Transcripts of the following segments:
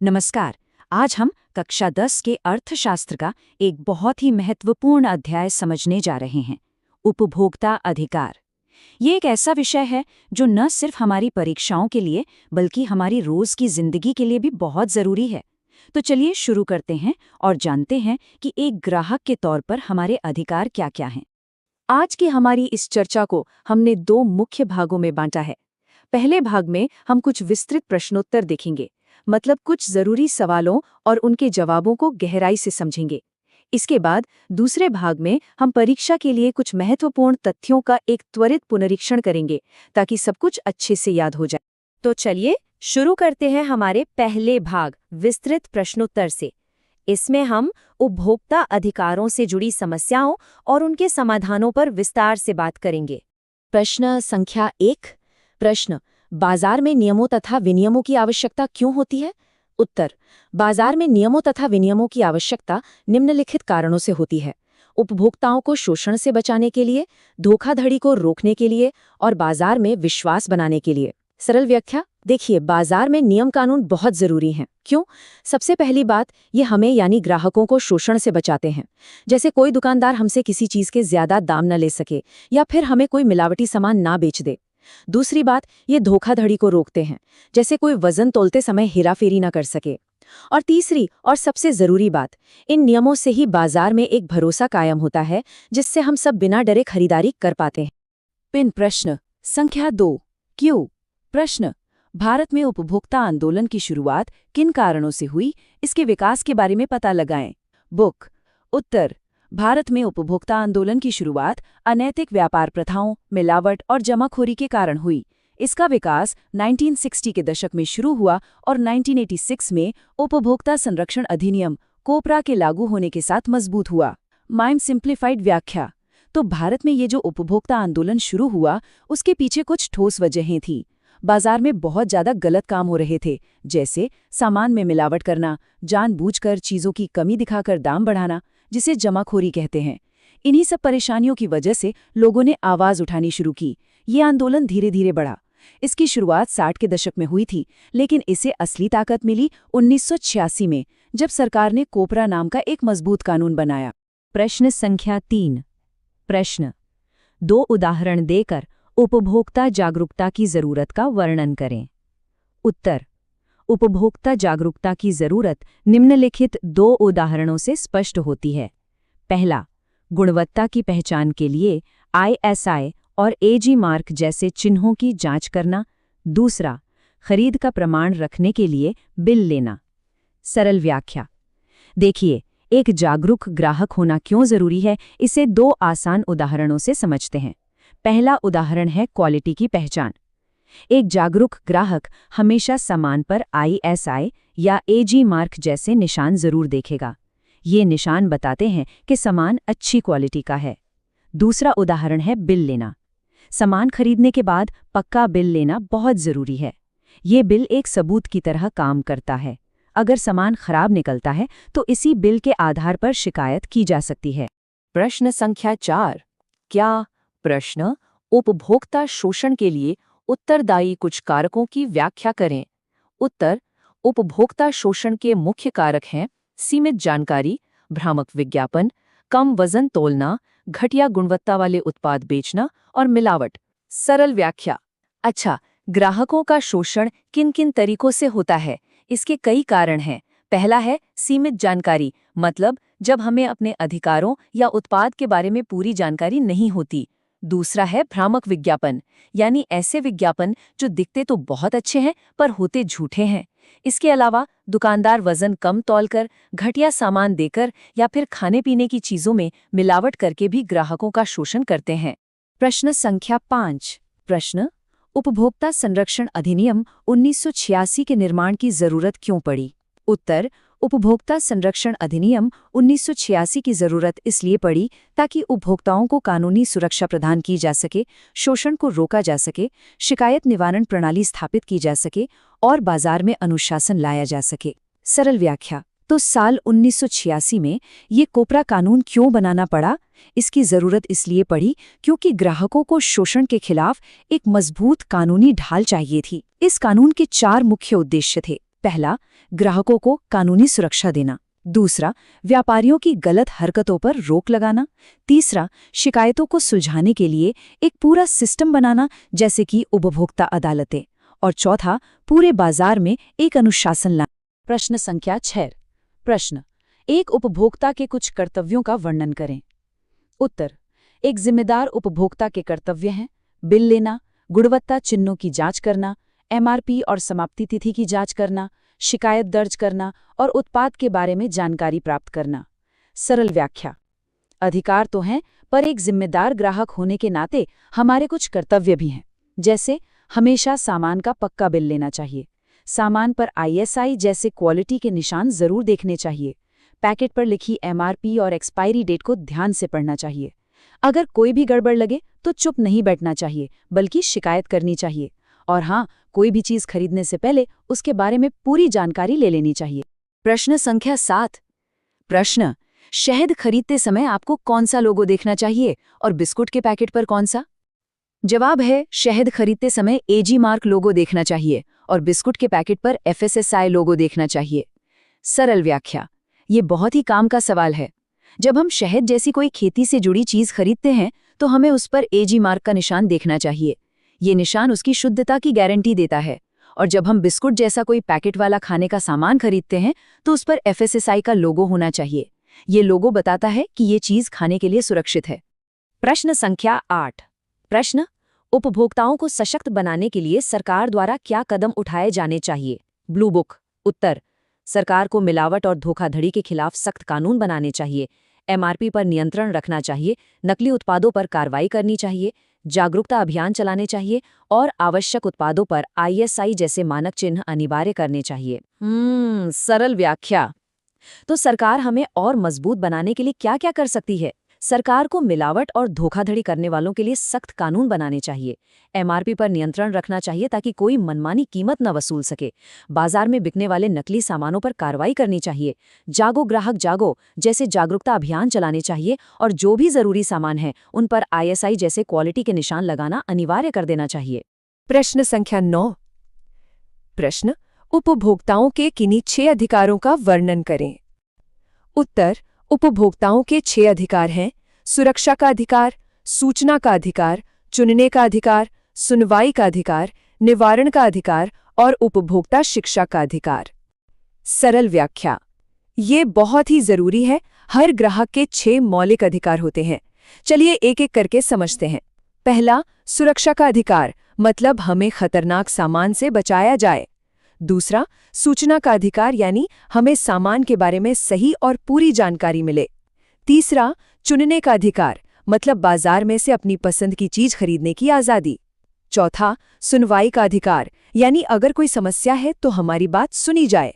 नमस्कार। आज हम कक्षा 10 के अर्थशास्त्र का एक बहुत ही महत्वपूर्ण अध्याय समझने जा रहे हैं, उपभोक्ता अधिकार। ये एक ऐसा विषय है जो न सिर्फ हमारी परीक्षाओं के लिए बल्कि हमारी रोज की जिंदगी के लिए भी बहुत जरूरी है। तो चलिए शुरू करते हैं और जानते हैं कि एक ग्राहक के तौर पर हमारे अधिकार क्या-क्या हैं। आज की हमारी इस चर्चा को हमने दो मुख्य भागों में बांटा है। पहले भाग में हम कुछ विस्तृत प्रश्नोत्तर देखेंगे, मतलब कुछ जरूरी सवालों और उनके जवाबों को गहराई से समझेंगे। इसके बाद दूसरे भाग में हम परीक्षा के लिए कुछ महत्वपूर्ण तथ्यों का एक त्वरित पुनरीक्षण करेंगे ताकि सब कुछ अच्छे से याद हो जाए। तो चलिए शुरू करते हैं हमारे पहले भाग विस्तृत प्रश्नोत्तर से। इसमें हम उपभोक्ता अधिकारों से जुड़ी समस्याओं और उनके समाधानों पर विस्तार से बात करेंगे। प्रश्न संख्या 1। प्रश्न: बाजार में नियमों तथा विनियमों की आवश्यकता क्यों होती है? उत्तर: बाजार में नियमों तथा विनियमों की आवश्यकता निम्नलिखित कारणों से होती है। उपभोक्ताओं को शोषण से बचाने के लिए, धोखाधड़ी को रोकने के लिए और बाजार में विश्वास बनाने के लिए। सरल व्याख्या देखिए, बाजार में नियम कानून बहुत जरूरी हैं। क्यों? सबसे पहली बात, ये हमें यानी ग्राहकों को शोषण से बचाते हैं। जैसे कोई दुकानदार हमसे किसी चीज के ज्यादा दाम न ले सके या फिर हमें कोई मिलावटी सामान ना बेच दे। दूसरी बात, ये धोखाधड़ी को रोकते हैं, जैसे कोई वजन तोलते समय हेराफेरी न कर सके। और तीसरी और सबसे जरूरी बात, इन नियमों से ही बाजार में एक भरोसा कायम होता है जिससे हम सब बिना डरे खरीदारी कर पाते हैं। पिन प्रश्न संख्या 2। क्यों? प्रश्न: भारत में उपभोक्ता आंदोलन की शुरुआत किन कारणों से हुई, इसके विकास के बारे में पता लगाएं। बुक। उत्तर: भारत में उपभोक्ता आंदोलन की शुरुआत अनैतिक व्यापार प्रथाओं, मिलावट और जमाखोरी के कारण हुई। इसका विकास 1960 के दशक में शुरू हुआ और 1986 में उपभोक्ता संरक्षण अधिनियम कोपरा के लागू होने के साथ मजबूत हुआ। माइम सिंप्लीफाइड व्याख्या: तो भारत में ये जो उपभोक्ता आंदोलन शुरू हुआ, उसके पीछे कुछ ठोस वजहें थीं। बाजार में बहुत ज्यादा गलत काम हो रहे थे, जैसे सामान में मिलावट करना, जानबूझकर चीजों की कमी दिखाकर दाम बढ़ाना, जिसे जमाखोरी कहते हैं। इन्हीं सब परेशानियों की वजह से लोगों ने आवाज उठानी शुरू की। ये आंदोलन धीरे धीरे बढ़ा। इसकी शुरुआत 60 के दशक में हुई थी, लेकिन इसे असली ताकत मिली 1986 में, जब सरकार ने कोपरा नाम का एक मजबूत कानून बनाया। प्रश्न संख्या 3। प्रश्न: 2 उदाहरण देकर उपभोक्ता जागरूकता की जरूरत का वर्णन करें। उत्तर: उपभोक्ता जागरूकता की जरूरत निम्नलिखित 2 उदाहरणों से स्पष्ट होती है। पहला, गुणवत्ता की पहचान के लिए ISI और AG मार्क जैसे चिन्हों की जांच करना। दूसरा, खरीद का प्रमाण रखने के लिए बिल लेना। सरल व्याख्या देखिए, एक जागरूक ग्राहक होना क्यों जरूरी है, इसे 2 आसान उदाहरणों से समझते हैं। पहला उदाहरण है क्वालिटी की पहचान। एक जागरूक ग्राहक हमेशा सामान पर ISI या AG मार्क जैसे निशान जरूर देखेगा। ये निशान बताते हैं कि सामान अच्छी क्वालिटी का है। दूसरा उदाहरण है बिल लेना। सामान खरीदने के बाद पक्का बिल लेना बहुत जरूरी है। ये बिल एक सबूत की तरह काम करता है। अगर सामान खराब निकलता है तो इसी बिल के आधार पर शिकायत की जा सकती है। प्रश्न संख्या 4। क्या? प्रश्न: उपभोक्ता शोषण के लिए उत्तरदायी कुछ कारकों की व्याख्या करें। उत्तर: उपभोक्ता शोषण के मुख्य कारक हैं सीमित जानकारी, भ्रामक विज्ञापन, कम वजन तोलना, घटिया गुणवत्ता वाले उत्पाद बेचना और मिलावट। सरल व्याख्या अच्छा, ग्राहकों का शोषण किन किन तरीकों से होता है? इसके कई कारण हैं। पहला है सीमित जानकारी, मतलब जब हमें अपने अधिकारों या उत्पाद के बारे में पूरी जानकारी नहीं होती। दूसरा है भ्रामक विज्ञापन, यानी ऐसे विज्ञापन जो दिखते तो बहुत अच्छे हैं पर होते झूठे हैं। इसके अलावा दुकानदार वजन कम तौलकर, घटिया सामान देकर या फिर खाने पीने की चीजों में मिलावट करके भी ग्राहकों का शोषण करते हैं। प्रश्न संख्या 5। प्रश्न: उपभोक्ता संरक्षण अधिनियम 1986 के निर्माण की जरूरत क्यों पड़ी? उत्तर: उपभोक्ता संरक्षण अधिनियम 1986 की जरूरत इसलिए पड़ी ताकि उपभोक्ताओं को कानूनी सुरक्षा प्रदान की जा सके, शोषण को रोका जा सके, शिकायत निवारण प्रणाली स्थापित की जा सके और बाजार में अनुशासन लाया जा सके। सरल व्याख्या तो साल 1986 में ये कोपरा कानून क्यों बनाना पड़ा? इसकी जरूरत इसलिए पड़ी क्योंकि ग्राहकों को शोषण के खिलाफ एक मजबूत कानूनी ढाल चाहिए थी। इस कानून के 4 मुख्य उद्देश्य थे। पहला, ग्राहकों को कानूनी सुरक्षा देना। दूसरा, व्यापारियों की गलत हरकतों पर रोक लगाना। तीसरा, शिकायतों को सुलझाने के लिए एक पूरा सिस्टम बनाना, जैसे कि उपभोक्ता अदालतें। और चौथा, पूरे बाजार में एक अनुशासन लाना। प्रश्न संख्या 6। प्रश्न, एक उपभोक्ता के कुछ कर्तव्यों का वर्णन करें। उत्तर, एक जिम्मेदार उपभोक्ता के कर्तव्य हैं बिल लेना, गुणवत्ता चिन्हों की जांच करना, एमआरपी और समाप्ति तिथि की जांच करना, शिकायत दर्ज करना और उत्पाद के बारे में जानकारी प्राप्त करना। सरल व्याख्या, अधिकार तो हैं, पर एक जिम्मेदार ग्राहक होने के नाते हमारे कुछ कर्तव्य भी हैं। जैसे हमेशा सामान का पक्का बिल लेना चाहिए, सामान पर आईएसआई जैसे क्वालिटी के निशान जरूर देखने चाहिए, पैकेट पर लिखी एमआरपी और एक्सपायरी डेट को ध्यान से पढ़ना चाहिए। अगर कोई भी गड़बड़ लगे तो चुप नहीं बैठना चाहिए, बल्कि शिकायत करनी चाहिए। और हाँ, कोई भी चीज खरीदने से पहले उसके बारे में पूरी जानकारी ले लेनी चाहिए। प्रश्न संख्या 7। प्रश्न, शहद खरीदते समय आपको कौन सा लोगो देखना चाहिए और बिस्कुट के पैकेट पर कौन सा? जवाब है, शहद खरीदते समय एजी मार्क लोगो देखना चाहिए और बिस्कुट के पैकेट पर एफएसएसआई लोगो देखना चाहिए। सरल व्याख्या, ये बहुत ही काम का सवाल है। जब हम शहद जैसी कोई खेती से जुड़ी चीज खरीदते हैं तो हमें उस पर एजी मार्क का निशान देखना चाहिए। ये निशान उसकी शुद्धता की गारंटी देता है। और जब हम बिस्कुट जैसा कोई पैकेट वाला खाने का सामान खरीदते हैं तो उस पर एफएसएसआई का लोगो होना चाहिए। ये लोगो बताता है कि ये चीज खाने के लिए सुरक्षित है। प्रश्न संख्या 8। प्रश्न, उपभोक्ताओं को सशक्त बनाने के लिए सरकार द्वारा क्या कदम उठाए जाने चाहिए? Blue book. उत्तर, सरकार को मिलावट और धोखाधड़ी के खिलाफ सख्त कानून बनाने चाहिए, एमआरपी पर नियंत्रण रखना चाहिए, नकली उत्पादों पर कार्रवाई करनी चाहिए, जागरूकता अभियान चलाने चाहिए और आवश्यक उत्पादों पर आईएसआई जैसे मानक चिन्ह अनिवार्य करने चाहिए। सरल व्याख्या, तो सरकार हमें और मजबूत बनाने के लिए क्या क्या कर सकती है? सरकार को मिलावट और धोखाधड़ी करने वालों के लिए सख्त कानून बनाने चाहिए, एमआरपी पर नियंत्रण रखना चाहिए ताकि कोई मनमानी कीमत न वसूल सके, बाजार में बिकने वाले नकली सामानों पर कार्रवाई करनी चाहिए, जागो ग्राहक जागो जैसे जागरूकता अभियान चलाने चाहिए और जो भी जरूरी सामान है उन पर आईएसआई जैसे क्वालिटी के निशान लगाना अनिवार्य कर देना चाहिए। प्रश्न संख्या 9। प्रश्न, उपभोक्ताओं के किन्हीं 6 अधिकारों का वर्णन करें। उत्तर, उपभोक्ताओं के 6 अधिकार हैं: सुरक्षा का अधिकार, सूचना का अधिकार, चुनने का अधिकार, सुनवाई का अधिकार, निवारण का अधिकार और उपभोक्ता शिक्षा का अधिकार। सरल व्याख्या, ये बहुत ही जरूरी है। हर ग्राहक के 6 मौलिक अधिकार होते हैं। चलिए एक एक करके समझते हैं। पहला, सुरक्षा का अधिकार, मतलब हमें खतरनाक सामान से बचाया जाए। दूसरा, सूचना का अधिकार, यानी हमें सामान के बारे में सही और पूरी जानकारी मिले। तीसरा, चुनने का अधिकार, मतलब बाजार में से अपनी पसंद की चीज खरीदने की आजादी। चौथा, सुनवाई का अधिकार, यानी अगर कोई समस्या है तो हमारी बात सुनी जाए।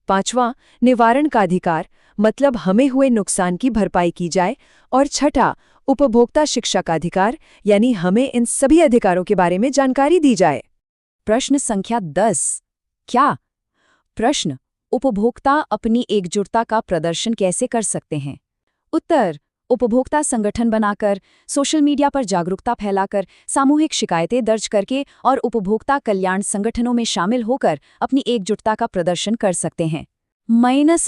पांचवा, निवारण का अधिकार, मतलब हमें हुए नुकसान की भरपाई की जाए। और छठा, उपभोक्ता शिक्षा का अधिकार, यानी हमें इन सभी अधिकारों के बारे में जानकारी दी जाए। प्रश्न संख्या 10। क्या? प्रश्न, उपभोक्ता अपनी एकजुटता का प्रदर्शन कैसे कर सकते हैं? उत्तर, उपभोक्ता संगठन बनाकर, सोशल मीडिया पर जागरूकता फैलाकर, सामूहिक शिकायतें दर्ज करके और उपभोक्ता कल्याण संगठनों में शामिल होकर अपनी एकजुटता का प्रदर्शन कर सकते हैं।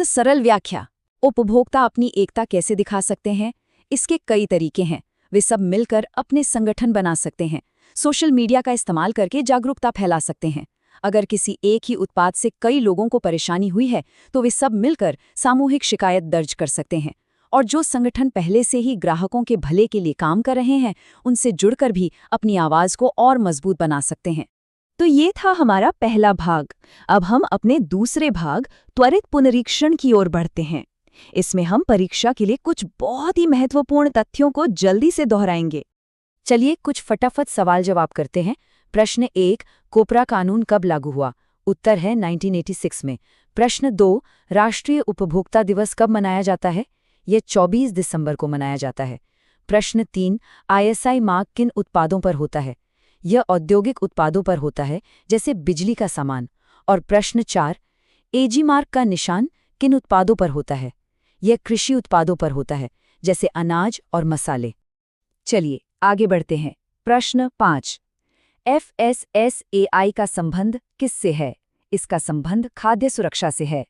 सरल व्याख्या, उपभोक्ता अपनी एकता कैसे दिखा सकते हैं? इसके कई तरीके हैं। वे सब मिलकर अपने संगठन बना सकते हैं, सोशल मीडिया का इस्तेमाल करके जागरूकता फैला सकते हैं। अगर किसी एक ही उत्पाद से कई लोगों को परेशानी हुई है तो वे सब मिलकर सामूहिक शिकायत दर्ज कर सकते हैं। और जो संगठन पहले से ही ग्राहकों के भले के लिए काम कर रहे हैं, उनसे जुड़कर भी अपनी आवाज को और मजबूत बना सकते हैं। तो ये था हमारा पहला भाग। अब हम अपने दूसरे भाग त्वरित पुनरीक्षण की ओर बढ़ते हैं। इसमें हम परीक्षा के लिए कुछ बहुत ही महत्वपूर्ण तथ्यों को जल्दी से दोहराएंगे। चलिए कुछ फटाफट सवाल जवाब करते हैं। प्रश्न 1, कोपरा कानून कब लागू हुआ? उत्तर है 1986 में। प्रश्न 2, राष्ट्रीय उपभोक्ता दिवस कब मनाया जाता है? यह 24 दिसंबर को मनाया जाता है। प्रश्न 3, आईएसआई मार्क किन उत्पादों पर होता है? यह औद्योगिक उत्पादों पर होता है, जैसे बिजली का सामान। और प्रश्न 4, एजी मार्क का निशान किन उत्पादों पर होता है? यह कृषि उत्पादों पर होता है, जैसे अनाज और मसाले। चलिए आगे बढ़ते हैं। प्रश्न 5, एफएसएसएआई का संबंध किससे है? इसका संबंध खाद्य सुरक्षा से है।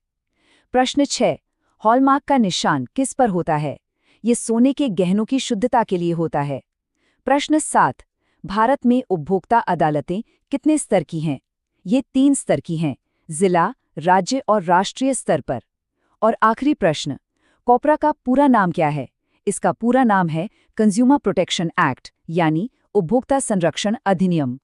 प्रश्न 6, हॉलमार्क का निशान किस पर होता है? ये सोने के गहनों की शुद्धता के लिए होता है। प्रश्न 7, भारत में उपभोक्ता अदालतें कितने स्तर की हैं? ये 3 स्तर की हैं, जिला, राज्य और राष्ट्रीय स्तर पर। और आखिरी प्रश्न, कॉपरा का पूरा नाम क्या है? इसका पूरा नाम है कंज्यूमर प्रोटेक्शन एक्ट, यानी उपभोक्ता संरक्षण अधिनियम।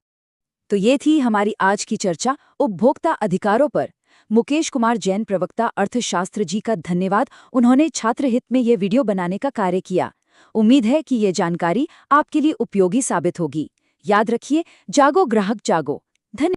तो ये थी हमारी आज की चर्चा उपभोक्ता अधिकारों पर। मुकेश कुमार जैन, प्रवक्ता अर्थशास्त्र जी का धन्यवाद। उन्होंने छात्र हित में ये वीडियो बनाने का कार्य किया। उम्मीद है कि ये जानकारी आपके लिए उपयोगी साबित होगी। याद रखिए, जागो ग्राहक जागो। धन्यवाद।